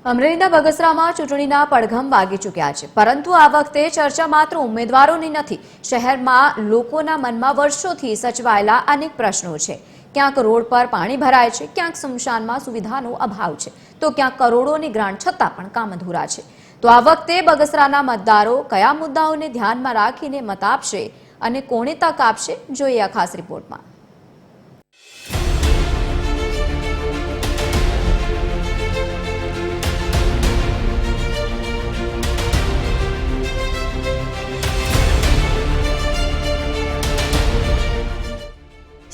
અમરેલીના બગસરામાં ચૂંટણીના પડઘમ વાગી ચૂક્યા છે, પરંતુ આ વખતે ચર્ચા માત્ર ઉમેદવારોની નથી. શહેરમાં લોકોના મનમાં વર્ષોથી સચવાયેલા અનેક પ્રશ્નો છે. ક્યાંક રોડ પર પાણી ભરાય છે, ક્યાંક સ્મશાનમાં સુવિધાનો અભાવ છે, તો ક્યાંક કરોડોની ગ્રાન્ટ છતાં પણ કામ અધૂરા છે. તો આ વખતે બગસરાના મતદારો કયા મુદ્દાઓને ધ્યાનમાં રાખીને મત આપશે અને કોને તક આપશે, જોઈએ આ ખાસ રિપોર્ટમાં.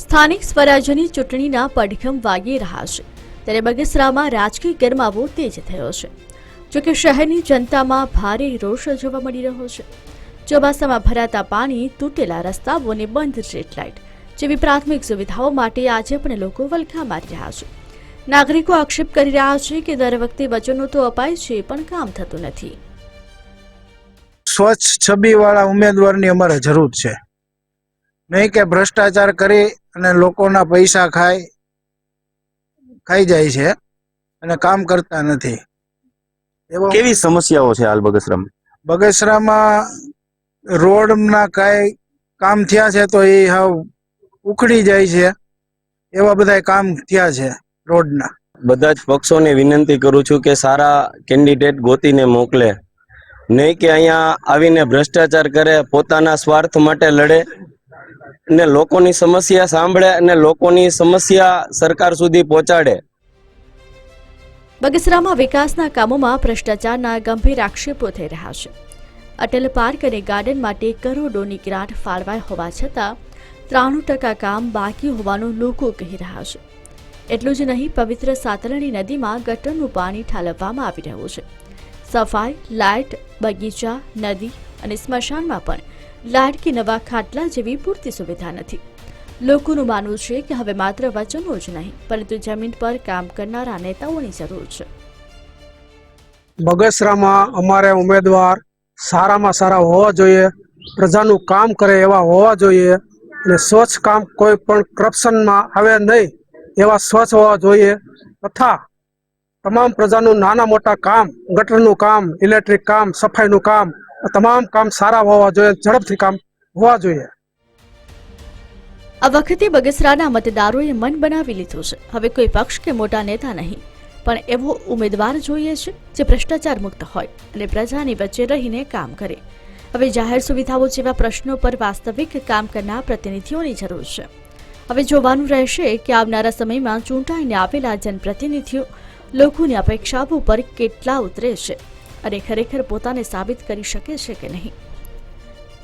સ્થાનિક સ્વરાજ્યની ચૂંટણીના પડઘમ વાગી રહ્યા છે, ત્યારે બગસરામાં રાજકીય ગરમાવો તેજ થયો છે. જોકે શહેરની જનતામાં ભારે રોષ જોવા મળી રહ્યો છે. ચોમાસામાં ભરાતા પાણી, તૂટેલા રસ્તાઓ અને બંધ સ્ટ્રીટ લાઇટ જેવી પ્રાથમિક સુવિધાઓ માટે આજે પણ લોકો વલખા મારી રહ્યા છે. નાગરિકો આક્ષેપ કરી રહ્યા છે કે દર વખતે વચનો તો અપાય છે, પણ કામ થતું નથી. સ્વચ્છ છબીવાળા ઉમેદવારની અમારે જરૂર છે, નહીં કે ભ્રષ્ટાચાર કરી અને લોકોના પૈસા ખાઈ જાય છે અને કામ કરતા નથી. કેવી સમસ્યાઓ છે હાલ બગસરામાં? બગસરામાં રોડના કાંઈ કામ થયા છે તો એ હાવ ઉખડી જાય છે, એવા બધા કામ થયા છે રોડના. બધા જ પક્ષોને વિનંતી કરું છું કે સારા કેન્ડિડેટ ગોતીને મોકલે, નહીં કે અહીંયા આવીને ભ્રષ્ટાચાર કરે, પોતાના સ્વાર્થ માટે લડે અને લોકોની સમસ્યા સાંભળે અને લોકોની સમસ્યા સરકાર સુધી પહોંચાડે. બગસરામાં વિકાસના કામોમાં ભ્રષ્ટાચારના ગંભીર આક્ષેપો થઈ રહ્યા છે. અટલ પાર્ક અને ગાર્ડન માટે કરોડોની ગ્રાન્ટ ફાળવાઈ હોવા છતાં 93% કામ બાકી હોવાનું લોકો કહી રહ્યા છે. એટલું જ નહીં, પવિત્ર સાતલણી નદીમાં ગટરનું પાણી ઠાલવવામાં આવી રહ્યું છે. સફાઈ, લાઇટ, બગીચા, નદી અને સ્મશાનમાં પણ લાઇટ કે નવા ખાટલા જેવી પૂરતી સુવિધા નથી. લોકોનું માનવું છે કે હવે માત્ર વચનો જ નહીં, પરંતુ જમીન પર કામ કરનારા નેતાઓની જરૂર છે. બગસરામાં અમારે ઉમેદવાર સારામાં સારા હોવા જોઈએ, પ્રજાનું કામ કરે એવા હોવા જોઈએ અને સ્વચ્છ કામ, કોઈ પણ કરપ્શનમાં આવે નહીં એવા સ્વચ્છ હોવા જોઈએ, તથા તમામ પ્રજાનું નાના મોટા કામ, ગટરનું કામ, ઇલેક્ટ્રિક કામ, સફાઈનું કામ, તમામ કામ સારા હોવા જોઈએ, ઝડપથી કામ હોવા જોઈએ. આ વખતે બગસરાના મતદારોએ મન બનાવી લીધું છે. હવે કોઈ પક્ષ કે મોટા નેતા નહીં, પણ એવો ઉમેદવાર જોઈએ છે જે ભ્રષ્ટાચાર મુક્ત હોય અને પ્રજાની વચ્ચે રહીને કામ કરે. હવે જાહેર સુવિધાઓ જેવા પ્રશ્નો પર વાસ્તવિક કામ કરનાર પ્રતિનિધિઓની જરૂર છે. હવે જોવાનું રહેશે કે આવનારા સમયમાં ચૂંટાઈને આવેલા જનપ્રતિનિધિઓ લોકોની અપેક્ષાઓ પર કેટલા ઉતરે છે અને ખરેખર પોતાને સાબિત કરી શકે છે કે નહીં.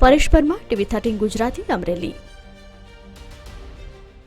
પરેશ પરમાર, TV13 ગુજરાતી, અમરેલી.